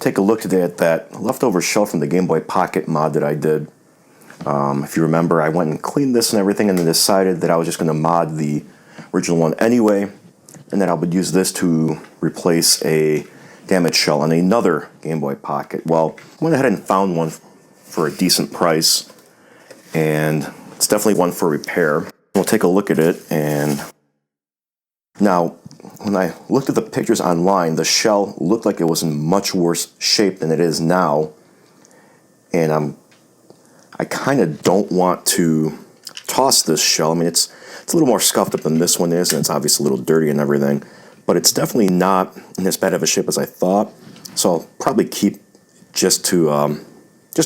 take a look today at that leftover shell from the Game Boy Pocket mod that I did. If you remember, I went and cleaned this and everything and then decided that I was just going to mod the original one anyway, and that I would use this to replace a damaged shell on another Game Boy Pocket. Well, I went ahead and found one for a decent price, and it's definitely one for repair. We'll take a look at it, and now when I looked at the pictures online, the shell looked like it was in much worse shape than it is now, and I kind of don't want to toss this shell. I mean, it's a little more scuffed up than this one is, and it's obviously a little dirty and everything, but it's definitely not in as bad of a shape as I thought, so I'll probably keep just to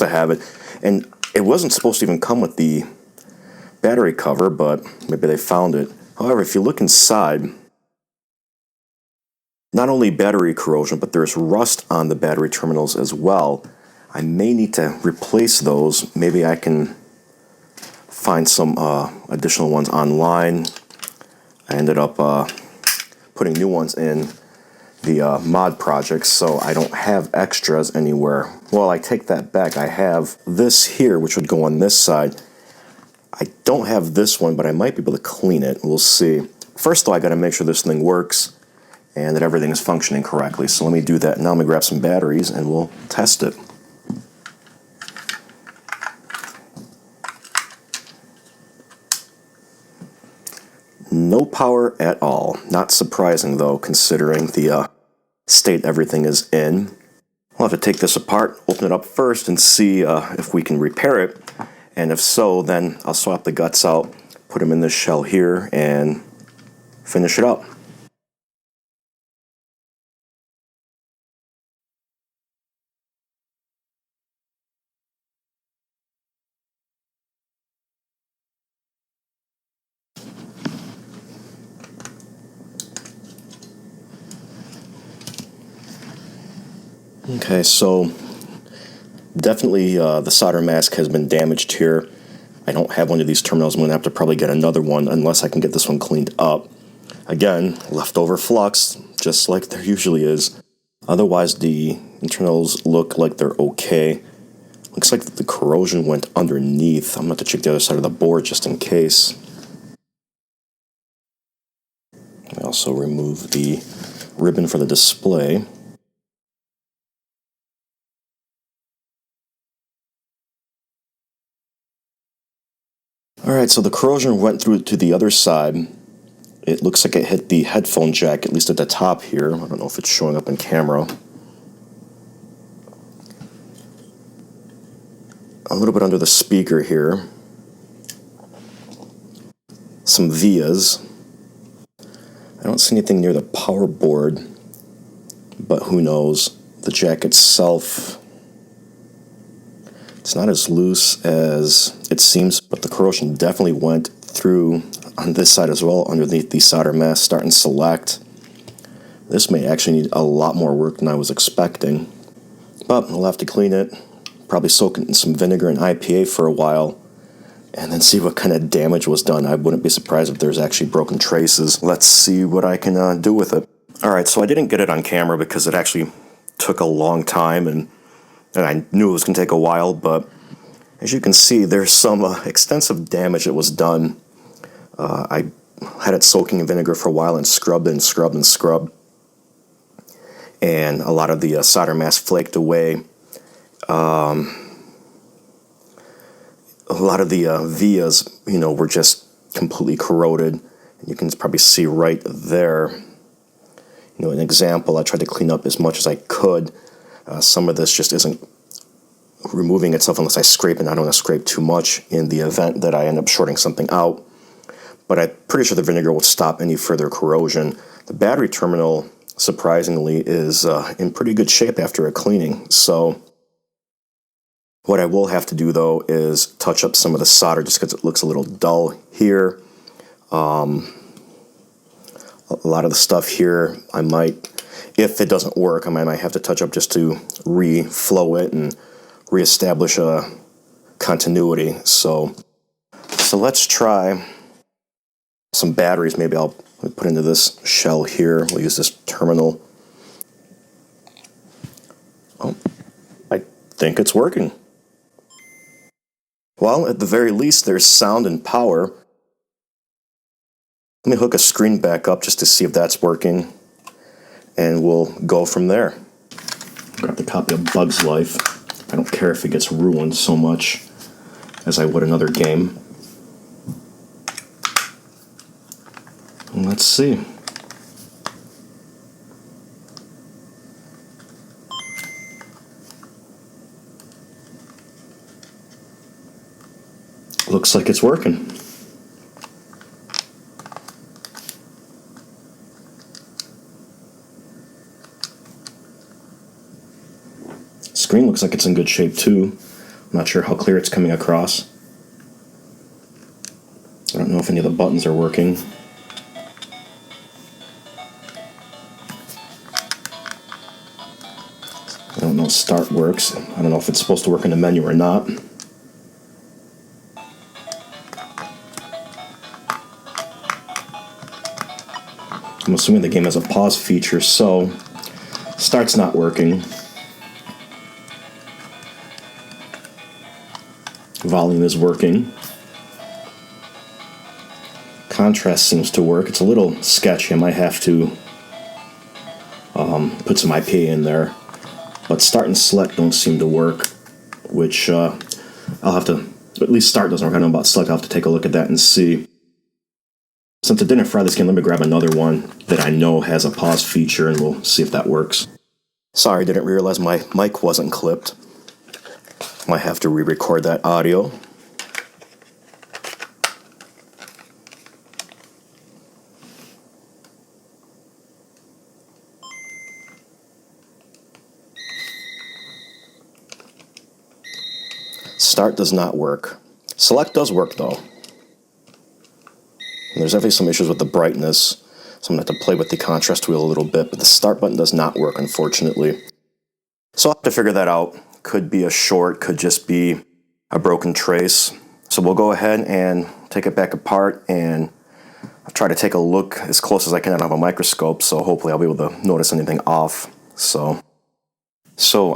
have it. And it wasn't supposed to even come with the battery cover, but maybe they found it. However, if you look inside, not only battery corrosion, but there's rust on the battery terminals as well. I may need to replace those. Maybe I can find some additional ones online. I ended up putting new ones in the mod project, so I don't have extras anywhere. Well, I take that back. I have this here, which would go on this side. I don't have this one, but I might be able to clean it. We'll see. First, though, I got to make sure this thing works and that everything is functioning correctly. So let me do that. Now I'm going to grab some batteries and we'll test it. No power at all. Not surprising, though, considering the state everything is in. We'll have to take this apart, open it up first, and see if we can repair it. And if so, then I'll swap the guts out, put them in this shell here, and finish it up. Okay, so definitely the solder mask has been damaged here. I don't have one of these terminals. I'm going to have to probably get another one unless I can get this one cleaned up. Again, leftover flux, just like there usually is. Otherwise, the internals look like they're okay. Looks like the corrosion went underneath. I'm going to have to check the other side of the board just in case. I also remove the ribbon for the display. Alright, so the corrosion went through to the other side. It looks like it hit the headphone jack, at least at the top here. I don't know if it's showing up in camera. A little bit under the speaker here. Some vias. I don't see anything near the power board, but who knows. The jack itself, it's not as loose as it seems, but the corrosion definitely went through on this side as well, underneath the solder mask, start and select. This may actually need a lot more work than I was expecting, but I'll have to clean it, probably soak it in some vinegar and IPA for a while, and then see what kind of damage was done. I wouldn't be surprised if there's actually broken traces. Let's see what I can do with it. Alright, so I didn't get it on camera because it actually took a long time, and I knew it was going to take a while, but as you can see, there's some extensive damage that was done. I had it soaking in vinegar for a while and scrubbed and scrubbed and scrubbed. And a lot of the solder mask flaked away. A lot of the vias, were just completely corroded. And you can probably see right there, an example. I tried to clean up as much as I could. Some of this just isn't removing itself unless I scrape, and I don't want to scrape too much in the event that I end up shorting something out. But I'm pretty sure the vinegar will stop any further corrosion. The battery terminal, surprisingly, is in pretty good shape after a cleaning. So what I will have to do, though, is touch up some of the solder just because it looks a little dull here. A lot of the stuff here, I might, if it doesn't work, I might have to touch up just to reflow it and reestablish a continuity. So let's try some batteries. Maybe I'll put into this shell here. We'll use this terminal. Oh, I think it's working. Well, at the very least, there's sound and power. Let me hook a screen back up just to see if that's working, and we'll go from there. Grab the copy of Bug's Life. I don't care if it gets ruined so much as I would another game. Let's see. Looks like it's working. Screen looks like it's in good shape too. I'm not sure how clear it's coming across. I don't know if any of the buttons are working. I don't know if start works. I don't know if it's supposed to work in the menu or not. I'm assuming the game has a pause feature, so start's not working. Volume is working. Contrast seems to work. It's a little sketchy. I might have to put some IPA in there. But start and select don't seem to work, which I'll have to, at least start doesn't work. I don't know about select. I'll have to take a look at that and see. Since I didn't fry this game, let me grab another one that I know has a pause feature, and we'll see if that works. Sorry, didn't realize my mic wasn't clipped. Might have to re-record that audio. Start does not work. Select does work though. And there's definitely some issues with the brightness, so I'm going to have to play with the contrast wheel a little bit, but the start button does not work, unfortunately. So I'll have to figure that out. Could be a short, could just be a broken trace. So we'll go ahead and take it back apart, and I'll try to take a look as close as I can. I don't have a microscope, so hopefully I'll be able to notice anything off. So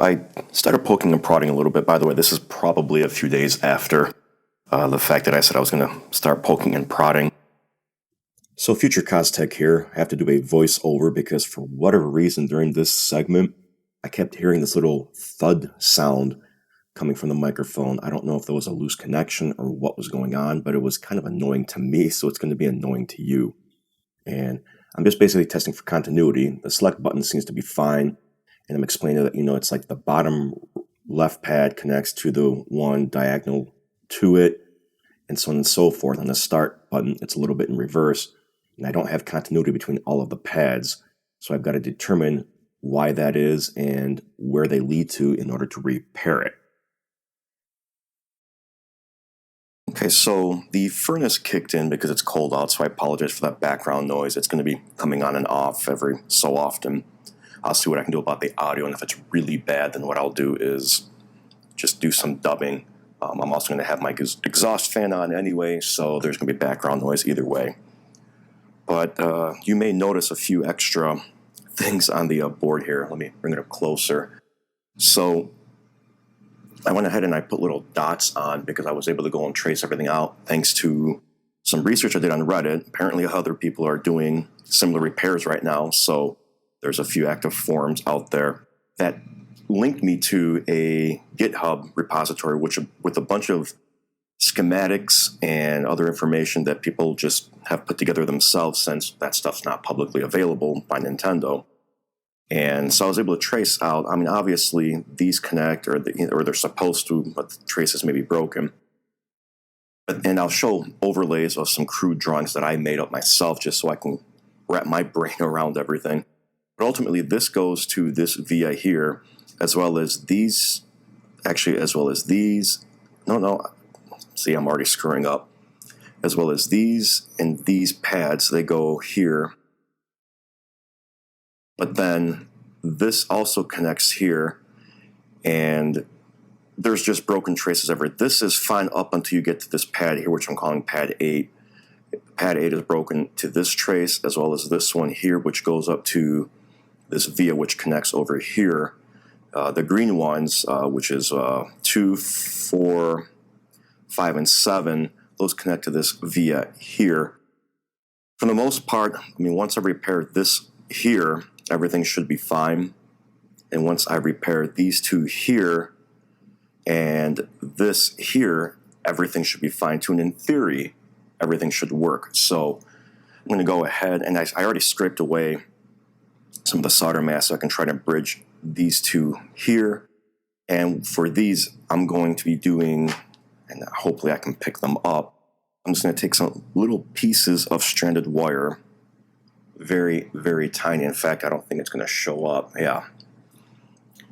I started poking and prodding a little bit. By the way, this is probably a few days after the fact that I said I was going to start poking and prodding. So Future Costech here. I have to do a voiceover because for whatever reason during this segment, I kept hearing this little thud sound coming from the microphone. I don't know if there was a loose connection or what was going on, but it was kind of annoying to me, so it's going to be annoying to you. And I'm just basically testing for continuity. The select button seems to be fine, and I'm explaining that, it's like the bottom left pad connects to the one diagonal to it, and so on and so forth. On the start button, it's a little bit in reverse, and I don't have continuity between all of the pads, so I've got to determine why that is and where they lead to in order to repair it. Okay, so the furnace kicked in because it's cold out, so I apologize for that background noise. It's going to be coming on and off every so often. I'll see what I can do about the audio, and if it's really bad, then what I'll do is just do some dubbing. I'm also going to have my exhaust fan on anyway, so there's going to be background noise either way. But you may notice a few extra things on the board here. Let me bring it up closer. So I went ahead and I put little dots on because I was able to go and trace everything out thanks to some research I did on Reddit. Apparently other people are doing similar repairs right now, so there's a few active forums out there that linked me to a GitHub repository with a bunch of schematics and other information that people just have put together themselves, since that stuff's not publicly available by Nintendo. And so I was able to trace out, obviously these connect, or they're supposed to, but the traces may be broken. And I'll show overlays of some crude drawings that I made up myself just so I can wrap my brain around everything. But ultimately, this goes to this via here, as well as these, no, see, I'm already screwing up. As well as these and these pads, they go here. But then this also connects here, and there's just broken traces everywhere. This is fine up until you get to this pad here, which I'm calling pad 8. Pad 8 is broken to this trace, as well as this one here, which goes up to this via, which connects over here. The green ones, which is 2, 4, 5, and 7, those connect to this via here. For the most part, I mean, once I repair this here, everything should be fine. And once I repair these two here and this here, everything should be fine too. And in theory, everything should work. So I'm going to go ahead, and I already scraped away some of the solder mass so I can try to bridge these two here. And for these, I'm going to be doing, and hopefully I can pick them up, I'm just going to take some little pieces of stranded wire, very, very tiny. In fact, I don't think it's going to show up. Yeah.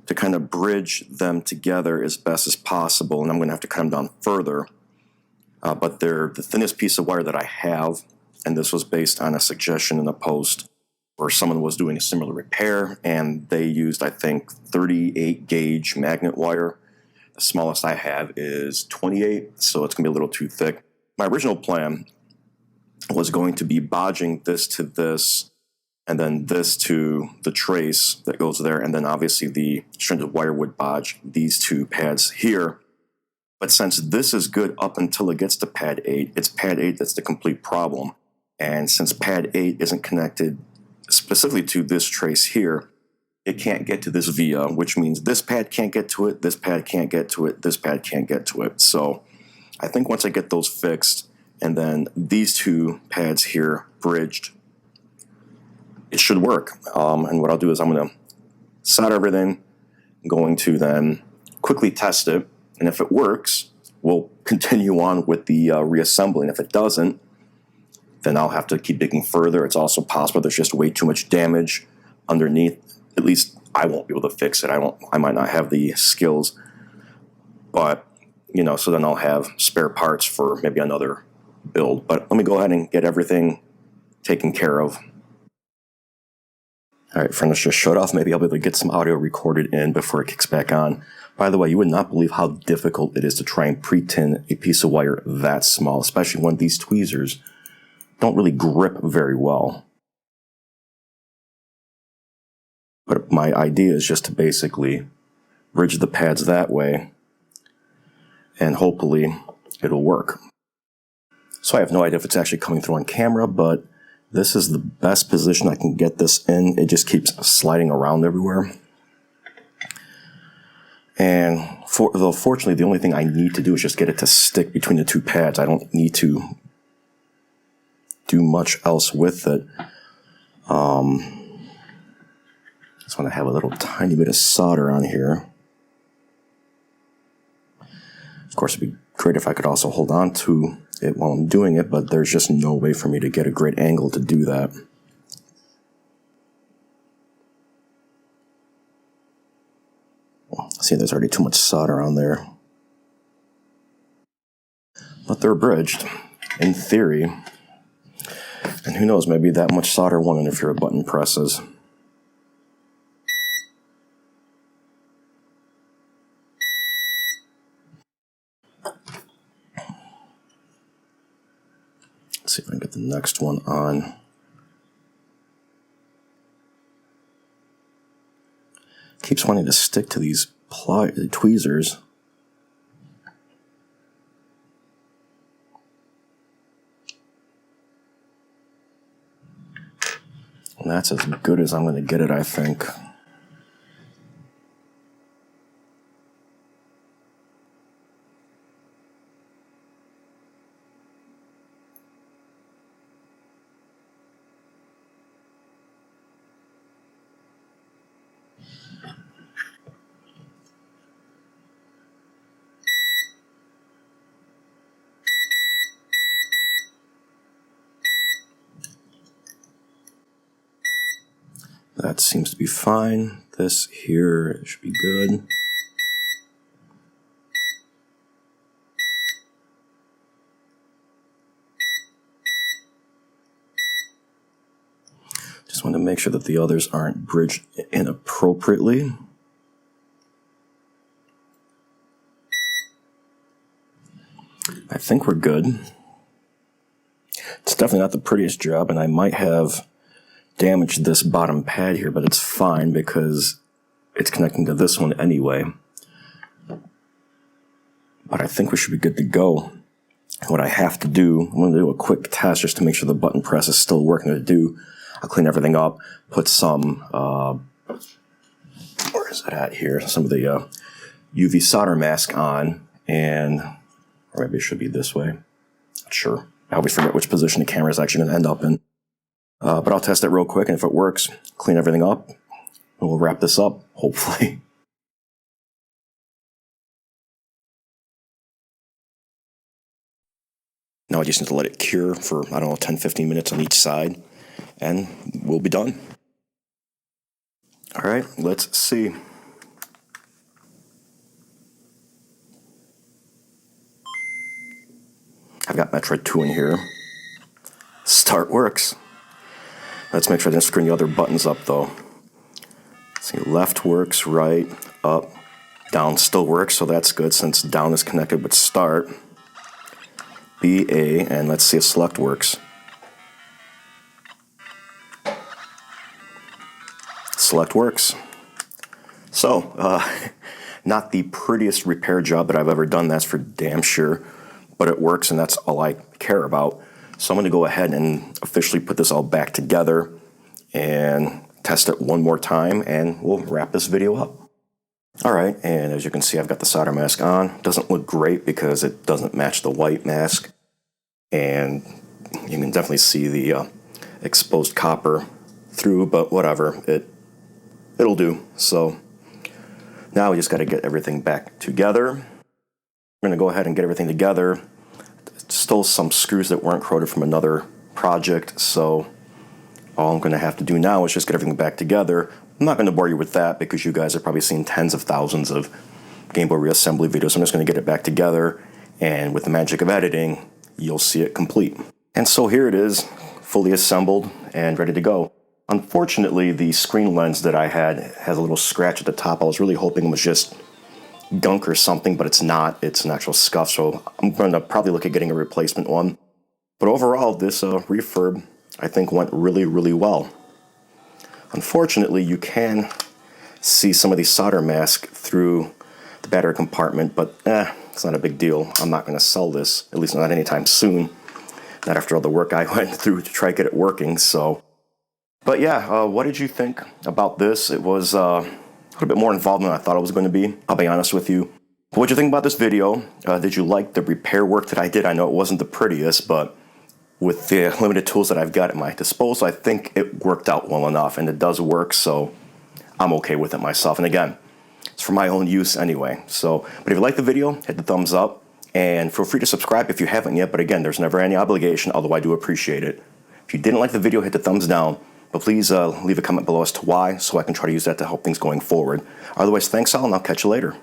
To kind of bridge them together as best as possible, and I'm going to have to cut them down further. But they're the thinnest piece of wire that I have, and this was based on a suggestion in a post where someone was doing a similar repair, and they used, I think, 38 gauge magnet wire. The smallest I have is 28, so it's going to be a little too thick. My original plan was going to be bodging this to this, and then this to the trace that goes there, and then obviously the stranded wire would bodge these two pads here. But since this is good up until it gets to pad 8, it's pad 8 that's the complete problem. And since pad 8 isn't connected specifically to this trace here, it can't get to this via, which means this pad can't get to it, this pad can't get to it, this pad can't get to it. So I think once I get those fixed, and then these two pads here bridged, it should work. And what I'll do is I'm going to solder everything. I'm going to then quickly test it, and if it works, we'll continue on with the reassembling. If it doesn't, then I'll have to keep digging further. It's also possible there's just way too much damage underneath. At least I won't be able to fix it. I might not have the skills, but you know, so then I'll have spare parts for maybe another build. But let me go ahead and get everything taken care of. All right, furnace just shut off. Maybe I'll be able to get some audio recorded in before it kicks back on. By the way, you would not believe how difficult it is to try and pre-tin a piece of wire that small, especially when these tweezers don't really grip very well. But my idea is just to basically bridge the pads that way, and hopefully it'll work. So I have no idea if it's actually coming through on camera, but this is the best position I can get this in. It just keeps sliding around everywhere. And though fortunately, the only thing I need to do is just get it to stick between the two pads. I don't need to do much else with it. Just want to have a little tiny bit of solder on here. Of course, it'd be great if I could also hold on to it while I'm doing it, but there's just no way for me to get a great angle to do that. See, there's already too much solder on there. But they're bridged, in theory. And who knows, maybe that much solder won't interfere with button presses. Let's see if I can get the next one on. Keeps wanting to stick to these tweezers. And that's as good as I'm going to get it, I think. That seems to be fine. This here should be good. Just want to make sure that the others aren't bridged inappropriately. I think we're good. It's definitely not the prettiest job, and I might have damaged this bottom pad here, but it's fine because it's connecting to this one anyway. But I think we should be good to go. What I have to do, I'm going to do a quick test just to make sure the button press is still working to do. I'll clean everything up, put some, where is it at here? Some of the UV solder mask on, and or maybe it should be this way. Not sure. I always forget which position the camera is actually going to end up in. But I'll test it real quick, and if it works, clean everything up, and we'll wrap this up, hopefully. Now I just need to let it cure for, I don't know, 10-15 minutes on each side, and we'll be done. All right, let's see. I've got Metroid 2 in here. Start works. Let's make sure I didn't screw any other buttons up, though. Let's see, left works, right, up, down still works, so that's good since down is connected with start. BA, and let's see if select works. Select works. So, not the prettiest repair job that I've ever done, that's for damn sure, but it works and that's all I care about. So I'm going to go ahead and officially put this all back together and test it one more time, and we'll wrap this video up. Alright, and as you can see, I've got the solder mask on. Doesn't look great because it doesn't match the white mask, and you can definitely see the exposed copper through, but whatever, it'll do. So now we just got to get everything back together. I'm going to go ahead and get everything together. Still some screws that weren't corroded from another project, so all I'm going to have to do now is just get everything back together. I'm not going to bore you with that because you guys have probably seen tens of thousands of Game Boy reassembly videos. I'm just going to get it back together, and with the magic of editing, you'll see it complete. And so here it is, fully assembled and ready to go. Unfortunately, the screen lens that I had has a little scratch at the top. I was really hoping it was just gunk or something, but it's not. It's an actual scuff, so I'm going to probably look at getting a replacement one. But overall, this refurb, I think, went really, really well. Unfortunately, you can see some of the solder mask through the battery compartment, but it's not a big deal. I'm not going to sell this, at least not anytime soon. Not after all the work I went through to try to get it working, so. But yeah, what did you think about this? It was a little bit more involved than I thought it was going to be, I'll be honest with you. What did you think about this video? Did you like the repair work that I did? I know it wasn't the prettiest, but with the limited tools that I've got at my disposal, I think it worked out well enough, and it does work, so I'm okay with it myself. And again, it's for my own use anyway. So, but if you like the video, hit the thumbs up, and feel free to subscribe if you haven't yet. But again, there's never any obligation, although I do appreciate it. If you didn't like the video, hit the thumbs down, but please leave a comment below as to why, so I can try to use that to help things going forward. Otherwise, thanks all, and I'll catch you later.